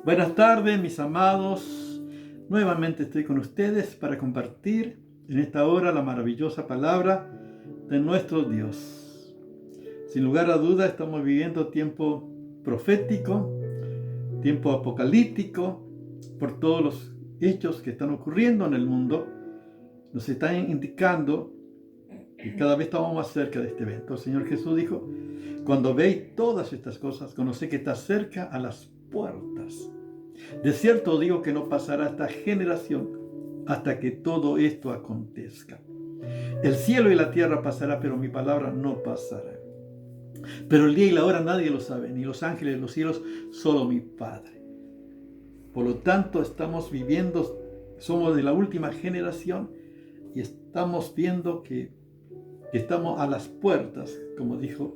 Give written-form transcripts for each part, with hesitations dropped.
Buenas tardes, mis amados. Nuevamente estoy con ustedes para compartir en esta hora la maravillosa palabra de nuestro Dios. Sin lugar a duda, estamos viviendo tiempo profético, tiempo apocalíptico, por todos los hechos que están ocurriendo en el mundo. Nos están indicando que cada vez estamos más cerca de este evento. El Señor Jesús dijo: cuando veis todas estas cosas, conoced que está cerca a las puertas. De cierto digo que no pasará esta generación hasta que todo esto acontezca. El cielo y la tierra pasará, pero mi palabra no pasará. Pero el día y la hora nadie lo sabe, ni los ángeles de los cielos, solo mi Padre. Por lo tanto, estamos viviendo, somos de la última generación y estamos viendo que estamos a las puertas, como dijo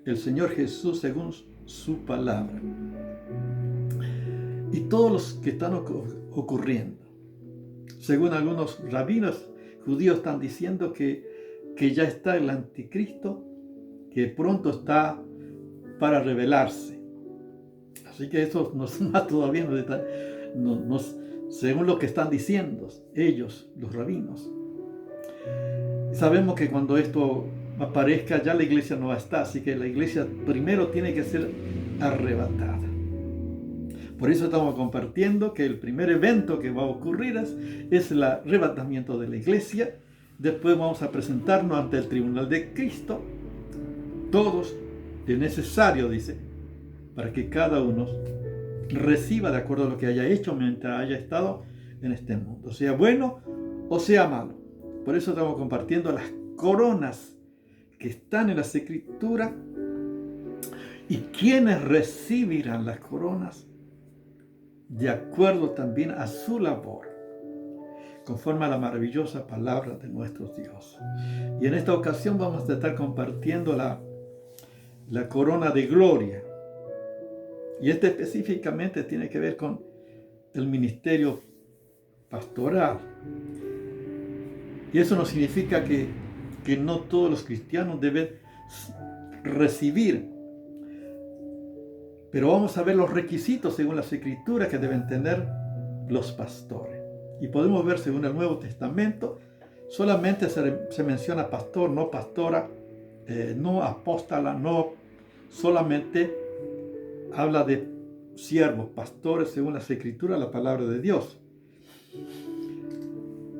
el Señor Jesús según su palabra. Y todos los que están ocurriendo, según algunos rabinos judíos están diciendo que ya está el anticristo, que pronto está para revelarse. Así que eso todavía según lo que están diciendo ellos, los rabinos. Sabemos que cuando esto aparezca ya la iglesia no va a estar, así que la iglesia primero tiene que ser arrebatada. Por eso estamos compartiendo que el primer evento que va a ocurrir es el arrebatamiento de la iglesia. Después vamos a presentarnos ante el tribunal de Cristo. Todos es necesario, dice, para que cada uno reciba de acuerdo a lo que haya hecho mientras haya estado en este mundo, sea bueno o sea malo. Por eso estamos compartiendo las coronas que están en las Escrituras y quienes recibirán las coronas de acuerdo también a su labor, conforme a la maravillosa palabra de nuestro Dios. Y en esta ocasión vamos a estar compartiendo la corona de gloria. Y este específicamente tiene que ver con el ministerio pastoral. Y eso no significa que no todos los cristianos deben recibir. Pero vamos a ver los requisitos según las Escrituras que deben tener los pastores. Y podemos ver según el Nuevo Testamento, solamente se menciona pastor, no pastora, no apóstola, no solamente habla de siervos, pastores según las Escrituras, la palabra de Dios.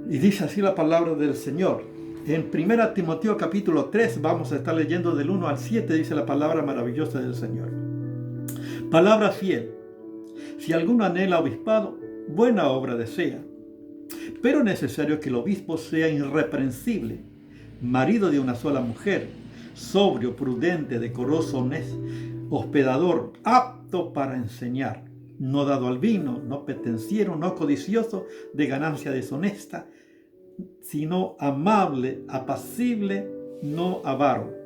Y dice así la palabra del Señor. En 1 Timoteo capítulo 3 vamos a estar leyendo del 1 al 7, dice la palabra maravillosa del Señor. Palabra fiel. Si alguno anhela obispado, buena obra desea. Pero es necesario que el obispo sea irreprensible, marido de una sola mujer, sobrio, prudente, decoroso, honesto, hospedador, apto para enseñar, no dado al vino, no petenciero, no codicioso de ganancia deshonesta, sino amable, apacible, no avaro.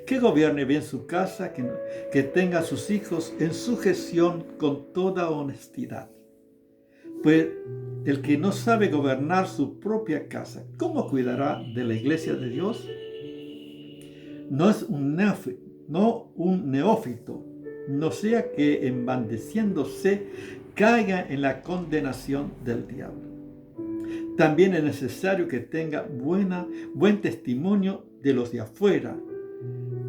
Que gobierne bien su casa, que tenga a sus hijos en sujeción con toda honestidad. Pues el que no sabe gobernar su propia casa, ¿cómo cuidará de la iglesia de Dios? No es un neófito, no sea que envaneciéndose caiga en la condenación del diablo. También es necesario que tenga buen testimonio de los de afuera,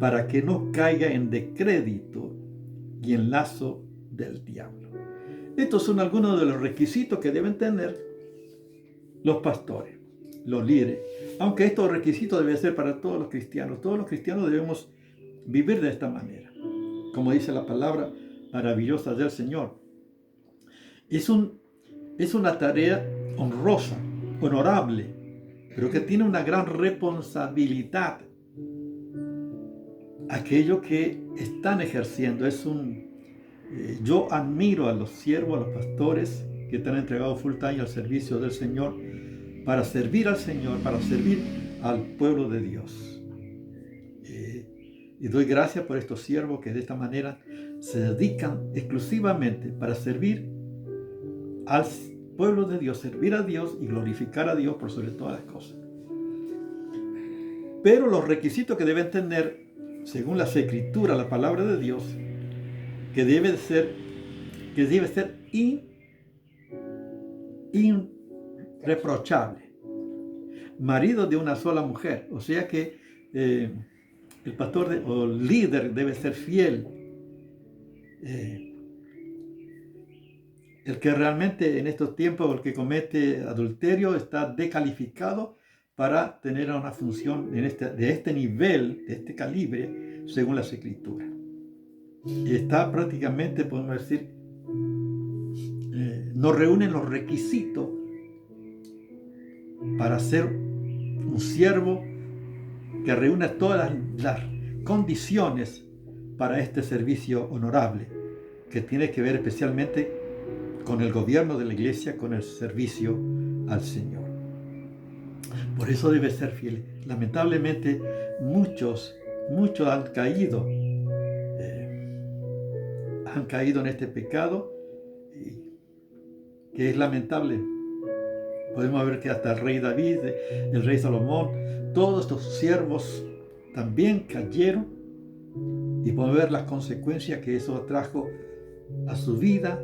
para que no caiga en descrédito y en lazo del diablo. Estos son algunos de los requisitos que deben tener los pastores, los líderes. Aunque estos requisitos deben ser para todos los cristianos. Todos los cristianos debemos vivir de esta manera. Como dice la palabra maravillosa del Señor. Es una tarea honrosa, honorable, pero que tiene una gran responsabilidad. Aquello que están ejerciendo yo admiro a los siervos, a los pastores que están entregados full time al servicio del Señor, para servir al Señor, para servir al pueblo de Dios. Y doy gracias por estos siervos que de esta manera se dedican exclusivamente para servir al pueblo de Dios, servir a Dios y glorificar a Dios por sobre todas las cosas. Pero los requisitos que deben tener según las Escrituras, la palabra de Dios, que debe ser que debe ser irreprochable. Marido de una sola mujer, o sea que el pastor o líder debe ser fiel. El que realmente en estos tiempos, el que comete adulterio, está descalificado para tener una función de este nivel, de este calibre, según las Escrituras. Y está prácticamente, podemos decir, no reúnen los requisitos para ser un siervo que reúna todas las condiciones para este servicio honorable, que tiene que ver especialmente con el gobierno de la iglesia, con el servicio al Señor. Por eso debe ser fiel. Lamentablemente, muchos han caído en este pecado, que es lamentable. Podemos ver que hasta el rey David, el rey Salomón, todos estos siervos también cayeron, y podemos ver las consecuencias que eso trajo a su vida.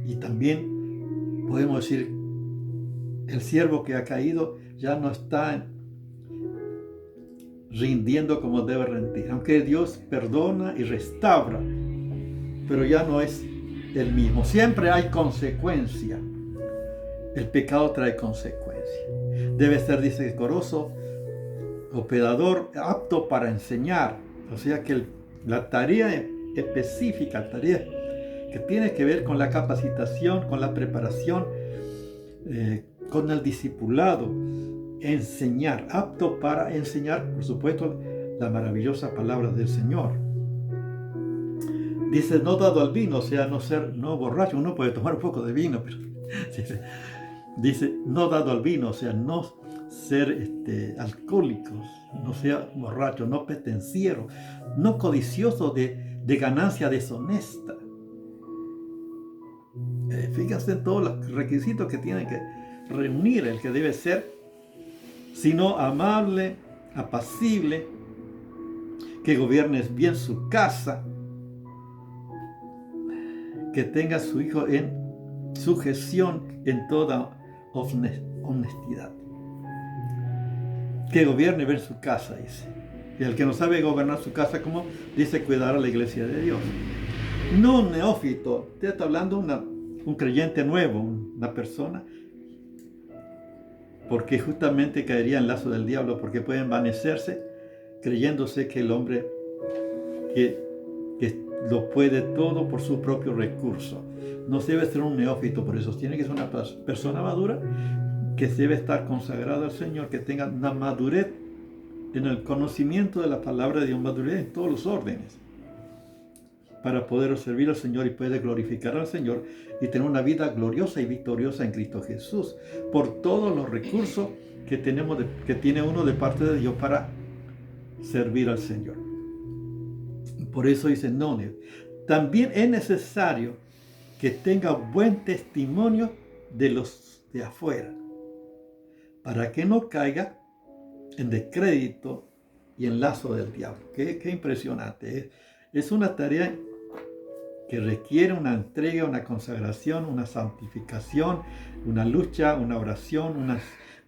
Y también podemos decir, el siervo que ha caído ya no está rindiendo como debe rendir, aunque Dios perdona y restaura, pero ya no es el mismo. Siempre hay consecuencia. El pecado trae consecuencias. Debe ser, dice, decoroso, hospedador, apto para enseñar. O sea que la tarea específica, la tarea que tiene que ver con la capacitación, con la preparación, con el discipulado, enseñar, apto para enseñar, por supuesto, la maravillosa palabra del Señor. Dice, no dado al vino, o sea, no borracho. Uno puede tomar un poco de vino, pero dice, no dado al vino, o sea, no ser alcohólicos, no sea borracho, no pendenciero, no codicioso de ganancia deshonesta. Fíjense en todos los requisitos que tiene que reunir el que debe ser, sino amable, apacible, que gobierne bien su casa, que tenga a su hijo en sujeción en toda honestidad. Que gobierne bien su casa, dice. Y el que no sabe gobernar su casa, como dice, cuidar a la iglesia de Dios. No un neófito, usted está hablando un creyente nuevo, una persona, porque justamente caería en lazo del diablo, porque puede envanecerse creyéndose que el hombre que lo puede todo por su propio recurso. No debe ser un neófito, por eso tiene que ser una persona madura, que debe estar consagrada al Señor, que tenga una madurez en el conocimiento de la palabra de Dios, madurez en todos los órdenes, para poder servir al Señor y poder glorificar al Señor y tener una vida gloriosa y victoriosa en Cristo Jesús, por todos los recursos que tiene uno de parte de Dios para servir al Señor. Por eso dice, no, también es necesario que tenga buen testimonio de los de afuera, para que no caiga en descrédito y en lazo del diablo. Qué impresionante. Es una tarea que requiere una entrega, una consagración, una santificación, una lucha, una oración,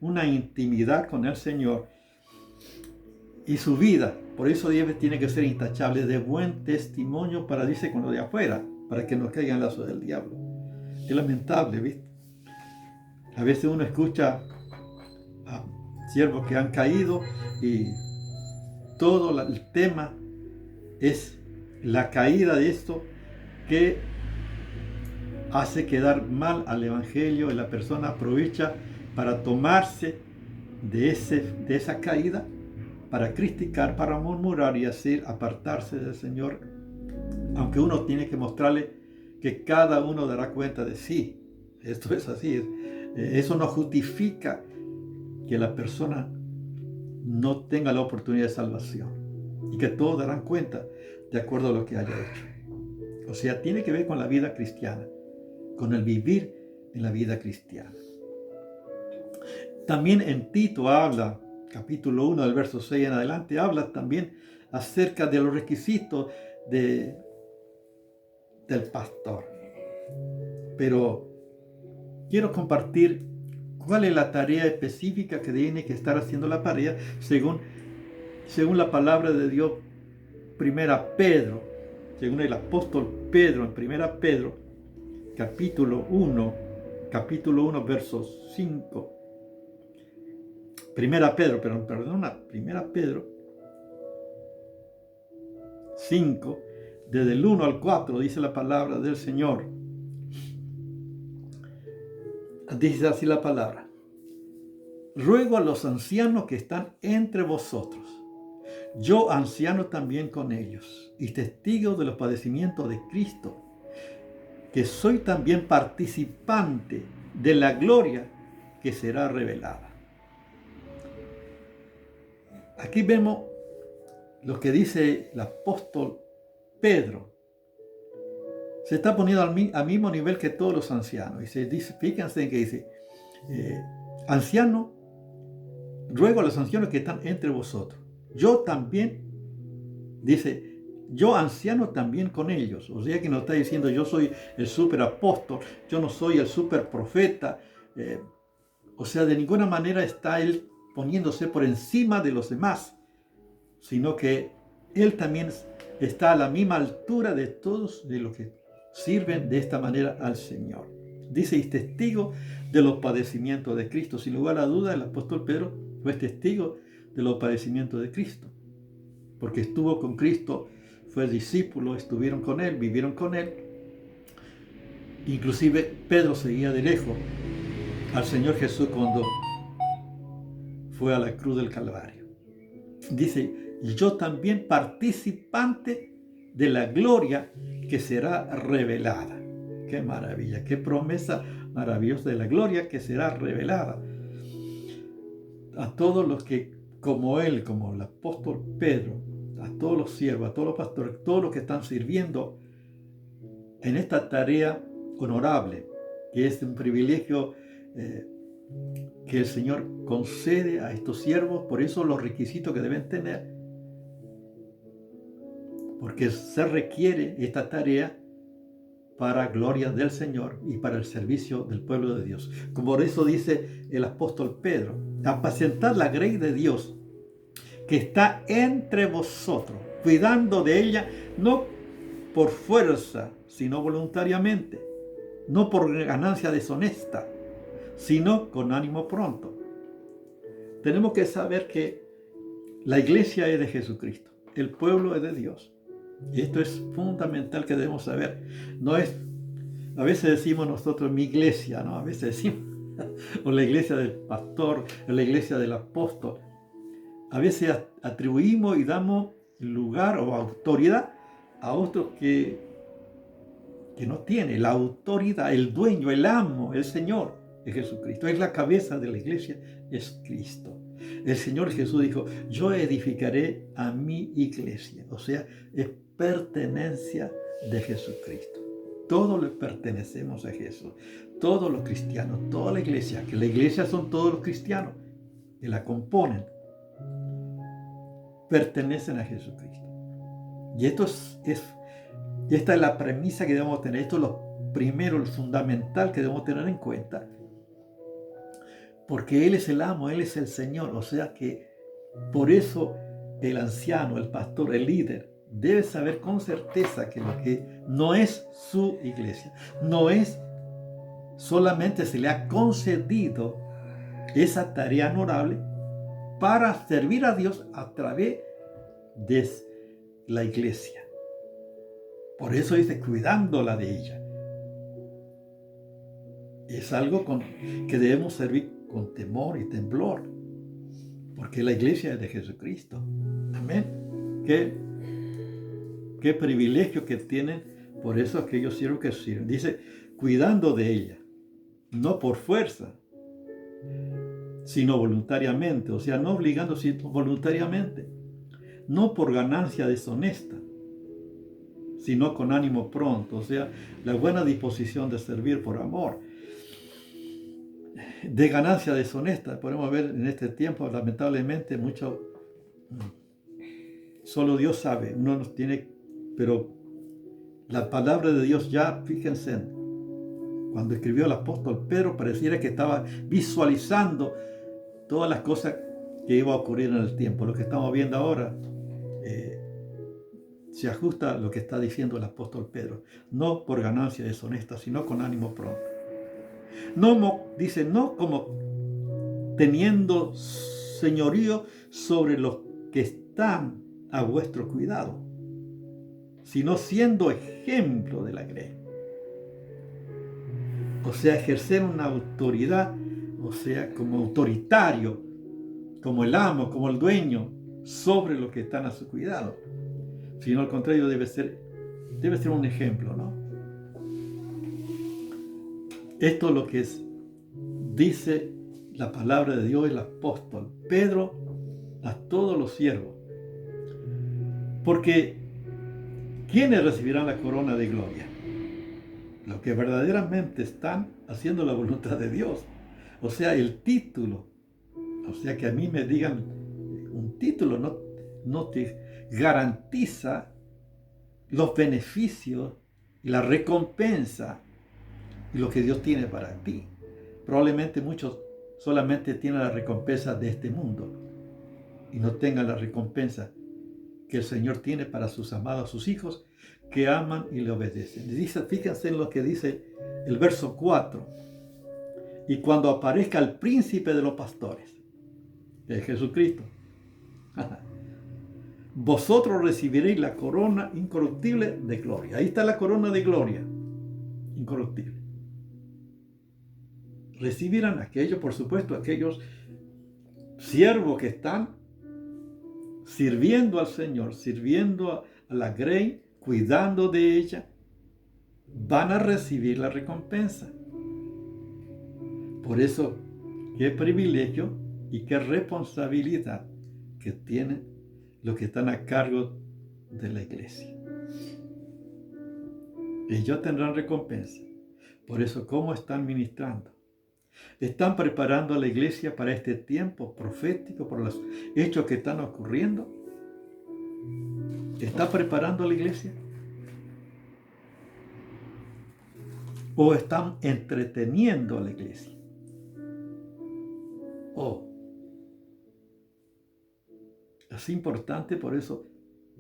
una intimidad con el Señor. Y su vida, por eso tiene que ser intachable, de buen testimonio para, dice, con lo de afuera, para que no caiga en lazo del diablo. Es lamentable, ¿viste? A veces uno escucha a siervos que han caído y todo el tema es la caída de esto, que hace quedar mal al evangelio, y la persona aprovecha para tomarse de esa caída, para criticar, para murmurar y así apartarse del Señor, aunque uno tiene que mostrarle que cada uno dará cuenta de sí. Esto es así. Eso no justifica que la persona no tenga la oportunidad de salvación, y que todos darán cuenta de acuerdo a lo que haya hecho. O sea, tiene que ver con la vida cristiana, con el vivir en la vida cristiana. También en Tito habla, capítulo 1, del verso 6 en adelante, habla también acerca de los requisitos del pastor. Pero quiero compartir cuál es la tarea específica que tiene que estar haciendo la pareja según la palabra de Dios. Primera Pedro, según el apóstol Pedro, en Primera Pedro, capítulo 1, versos 5. Primera Pedro 5, desde el 1 al 4, dice la palabra del Señor. Dice así la palabra: ruego a los ancianos que están entre vosotros, yo anciano también con ellos, y testigo de los padecimientos de Cristo, que soy también participante de la gloria que será revelada. Aquí vemos lo que dice el apóstol Pedro. Se está poniendo al mismo nivel que todos los ancianos. Y se dice, fíjense que dice, anciano, ruego a los ancianos que están entre vosotros. Yo también, dice, yo anciano también con ellos. O sea que no está diciendo yo soy el super apóstol, yo no soy el super profeta. O sea, de ninguna manera está él poniéndose por encima de los demás, sino que él también está a la misma altura de todos de los que sirven de esta manera al Señor. Dice, y testigo de los padecimientos de Cristo. Sin lugar a duda, el apóstol Pedro fue testigo de los padecimientos de Cristo, porque estuvo con Cristo, fue discípulo, estuvieron con él, vivieron con él. Inclusive Pedro seguía de lejos al Señor Jesús cuando fue a la cruz del Calvario. Dice, yo también participante de la gloria que será revelada. Qué maravilla, qué promesa maravillosa de la gloria que será revelada a todos los que, como él, como el apóstol Pedro, a todos los siervos, a todos los pastores, todos los que están sirviendo en esta tarea honorable, que es un privilegio que el Señor concede a estos siervos. Por eso los requisitos que deben tener, porque se requiere esta tarea para gloria del Señor y para el servicio del pueblo de Dios. Como por eso dice el apóstol Pedro, apacentar la grey de Dios que está entre vosotros, cuidando de ella, no por fuerza, sino voluntariamente, no por ganancia deshonesta, sino con ánimo pronto. Tenemos que saber que la iglesia es de Jesucristo, el pueblo es de Dios. Y esto es fundamental que debemos saber. No es, a veces decimos nosotros mi iglesia, ¿no? A veces decimos, o la iglesia del pastor, o la iglesia del apóstol. A veces atribuimos y damos lugar o autoridad a otros que no tiene. La autoridad, el dueño, el amo, el Señor es Jesucristo. Es la cabeza de la iglesia, es Cristo. El Señor Jesús dijo, yo edificaré a mi iglesia. O sea, es pertenencia de Jesucristo. Todos le pertenecemos a Jesús. Todos los cristianos, toda la iglesia, que la iglesia son todos los cristianos que la componen, pertenecen a Jesucristo. Y esta es la premisa que debemos tener. Esto es lo primero, lo fundamental que debemos tener en cuenta. Porque Él es el amo, Él es el Señor. O sea que por eso el anciano, el pastor, el líder, debe saber con certeza que lo que no es su iglesia, no es solamente se le ha concedido esa tarea honorable para servir a Dios a través de la iglesia. Por eso dice, cuidándola de ella. Es algo que debemos servir con temor y temblor, porque la iglesia es de Jesucristo. Amén. Qué privilegio que tienen, por eso aquellos siervos que sirven. Dice, cuidando de ella, no por fuerza, sino voluntariamente. O sea, no obligando, sino voluntariamente. No por ganancia deshonesta, sino con ánimo pronto. O sea, la buena disposición de servir por amor. De ganancia deshonesta, podemos ver en este tiempo, lamentablemente, solo Dios sabe, uno nos tiene, pero La palabra de Dios ya, fíjense, cuando escribió el apóstol Pedro, pareciera que estaba visualizando todas las cosas que iba a ocurrir en el tiempo. Lo que estamos viendo ahora se ajusta a lo que está diciendo el apóstol Pedro. No por ganancia deshonesta, sino con ánimo pronto. Dice, no como teniendo señorío sobre los que están a vuestro cuidado, sino siendo ejemplo de la grey. O sea, ejercer una autoridad, o sea, como autoritario, como el amo, como el dueño, sobre los que están a su cuidado. Sino al contrario, debe ser un ejemplo, ¿no? Esto es lo que dice la palabra de Dios, el apóstol Pedro, a todos los siervos. Porque ¿quiénes recibirán la corona de gloria? Los que verdaderamente están haciendo la voluntad de Dios. O sea, el título. O sea, que a mí me digan un título no te garantiza los beneficios y la recompensa y lo que Dios tiene para ti. Probablemente muchos solamente tienen la recompensa de este mundo y no tengan la recompensa que el Señor tiene para sus amados, sus hijos, que aman y le obedecen. Fíjense en lo que dice el verso 4. Y cuando aparezca el príncipe de los pastores, que es Jesucristo, vosotros recibiréis la corona incorruptible de gloria. Ahí está la corona de gloria, incorruptible. Recibirán aquellos, por supuesto, aquellos siervos que están sirviendo al Señor, sirviendo a la grey, cuidando de ella, van a recibir la recompensa. Por eso, qué privilegio y qué responsabilidad que tienen los que están a cargo de la iglesia. Ellos tendrán recompensa. Por eso, ¿cómo están ministrando? ¿Están preparando a la iglesia para este tiempo profético, por los hechos que están ocurriendo? ¿Está preparando a la iglesia? ¿O están entreteniendo a la iglesia? Es importante, por eso,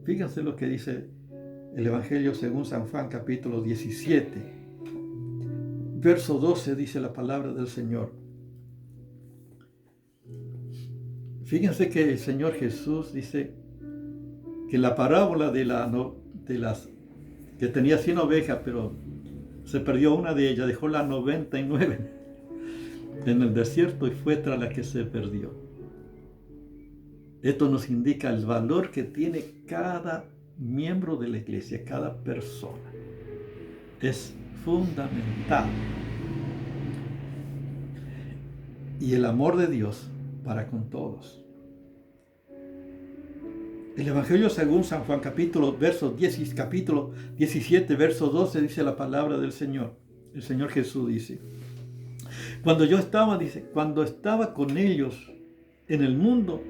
fíjense lo que dice el Evangelio según San Juan, capítulo 17. Verso 12 dice la palabra del Señor. Fíjense que el Señor Jesús dice que la parábola de las que tenía 100 ovejas, pero se perdió una de ellas, dejó las 99 en el desierto y fue tras la que se perdió. Esto nos indica el valor que tiene cada miembro de la iglesia, cada persona. Es fundamental. Y el amor de Dios para con todos. El Evangelio según San Juan, capítulo 17, verso 12, dice la palabra del Señor. El Señor Jesús dice, cuando estaba con ellos en el mundo,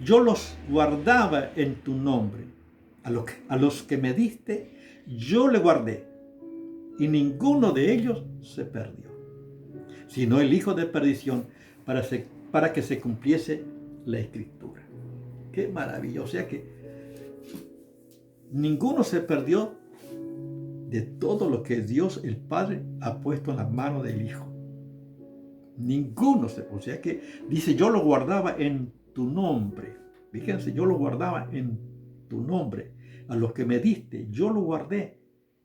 yo los guardaba en tu nombre. A los que me diste, yo le guardé. Y ninguno de ellos se perdió, sino el hijo de perdición, para que se cumpliese la Escritura. Qué maravilloso. O sea que ninguno se perdió de todo lo que Dios el Padre ha puesto en la mano del Hijo. Ninguno se perdió. O sea que dice, yo lo guardaba en tu nombre. Fíjense, yo lo guardaba en tu nombre. A los que me diste, yo lo guardé.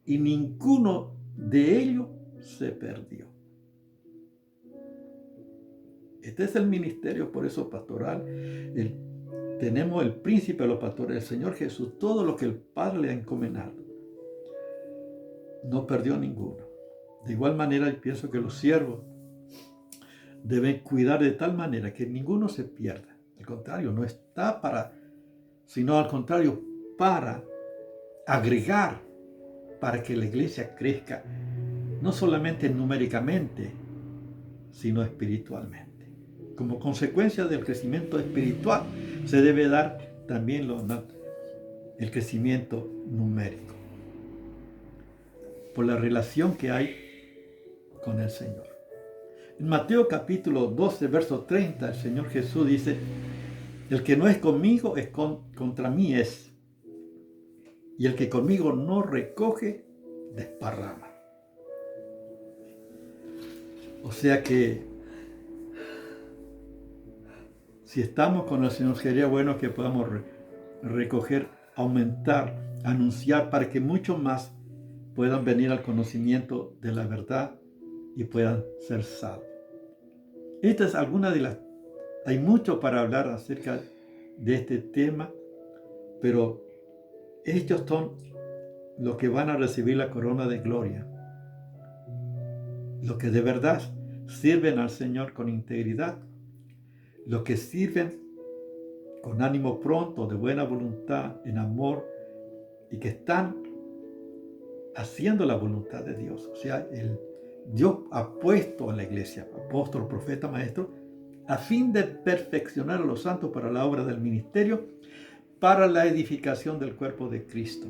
Y ninguno de ellos se perdió. Este es el ministerio, por eso pastoral. Tenemos el príncipe de los pastores, el Señor Jesús, todo lo que el Padre le ha encomendado. No perdió ninguno. De igual manera, yo pienso que los siervos deben cuidar de tal manera que ninguno se pierda. Al contrario, no está sino al contrario, para agregar, para que la iglesia crezca, no solamente numéricamente, sino espiritualmente. Como consecuencia del crecimiento espiritual, se debe dar también el crecimiento numérico. por la relación que hay con el Señor. En Mateo capítulo 12, verso 30, el Señor Jesús dice, el que no es conmigo es contra mí es, y el que conmigo no recoge, desparrama. O sea que si estamos con el Señor, sería bueno que podamos recoger, aumentar, anunciar para que muchos más puedan venir al conocimiento de la verdad y puedan ser salvos. Esta es alguna de las... Hay mucho para hablar acerca de este tema, pero ellos son los que van a recibir la corona de gloria. Los que de verdad sirven al Señor con integridad, los que sirven con ánimo pronto, de buena voluntad, en amor, y que están haciendo la voluntad de Dios. O sea, Dios ha puesto a la iglesia, apóstol, profeta, maestro, a fin de perfeccionar a los santos para la obra del ministerio, para la edificación del cuerpo de Cristo.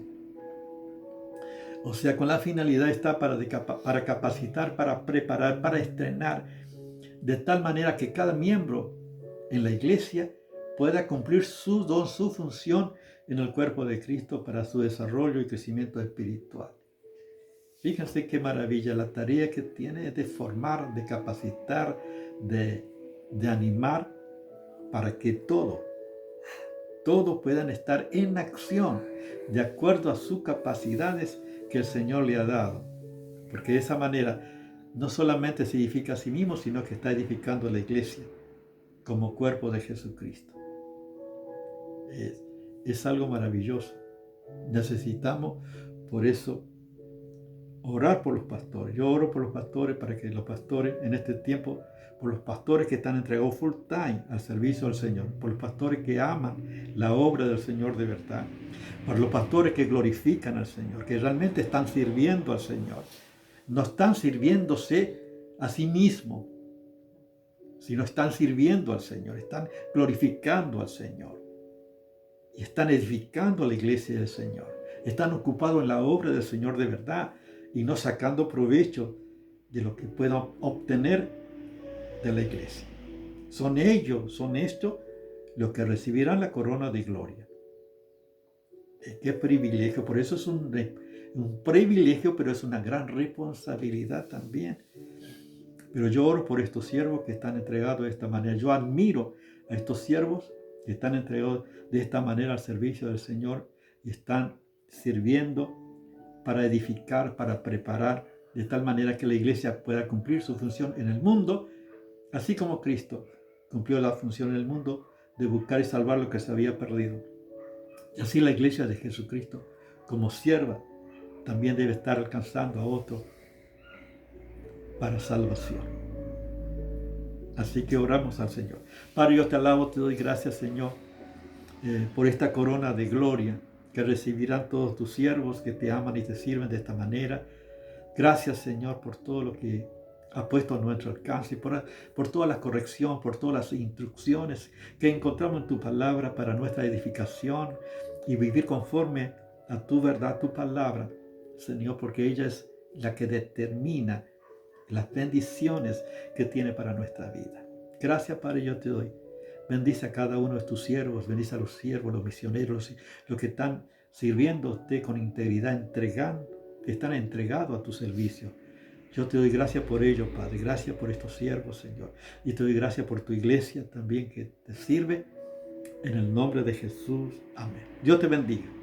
O sea, con la finalidad está para capacitar, para preparar, para estrenar, de tal manera que cada miembro en la iglesia pueda cumplir su don, su función en el cuerpo de Cristo para su desarrollo y crecimiento espiritual. Fíjense qué maravilla, la tarea que tiene es de formar, de capacitar, de animar para que todos puedan estar en acción de acuerdo a sus capacidades que el Señor le ha dado. Porque de esa manera no solamente se edifica a sí mismo, sino que está edificando la iglesia como cuerpo de Jesucristo. Es algo maravilloso. Necesitamos, por eso, orar por los pastores. Yo oro por los pastores para que los pastores en este tiempo, por los pastores que están entregados full time al servicio del Señor, por los pastores que aman la obra del Señor de verdad, por los pastores que glorifican al Señor, que realmente están sirviendo al Señor. No están sirviéndose a sí mismos, sino están sirviendo al Señor, están glorificando al Señor y están edificando a la iglesia del Señor. Están ocupados en la obra del Señor de verdad y no sacando provecho de lo que puedan obtener de la iglesia. Son estos los que recibirán la corona de gloria. Qué privilegio, por eso es un privilegio, pero es una gran responsabilidad también. Pero yo oro por estos siervos que están entregados de esta manera. Yo admiro a estos siervos que están entregados de esta manera al servicio del Señor y están sirviendo para edificar, para preparar, de tal manera que la iglesia pueda cumplir su función en el mundo, así como Cristo cumplió la función en el mundo de buscar y salvar lo que se había perdido. Y así la iglesia de Jesucristo, como sierva, también debe estar alcanzando a otros para salvación. Así que oramos al Señor. Padre, yo te alabo, te doy gracias, Señor, por esta corona de gloria que recibirán todos tus siervos que te aman y te sirven de esta manera. Gracias, Señor, por todo lo que ha puesto a nuestro alcance, por toda la corrección, por todas las instrucciones que encontramos en tu palabra para nuestra edificación y vivir conforme a tu verdad, tu palabra, Señor, porque ella es la que determina las bendiciones que tiene para nuestra vida. Gracias, Padre, yo te doy. Bendice a cada uno de tus siervos, bendice a los siervos, los misioneros, los que están sirviéndote con integridad, que están entregados a tu servicio. Yo te doy gracias por ello, Padre. Gracias por estos siervos, Señor. Y te doy gracias por tu iglesia también que te sirve. En el nombre de Jesús. Amén. Dios te bendiga.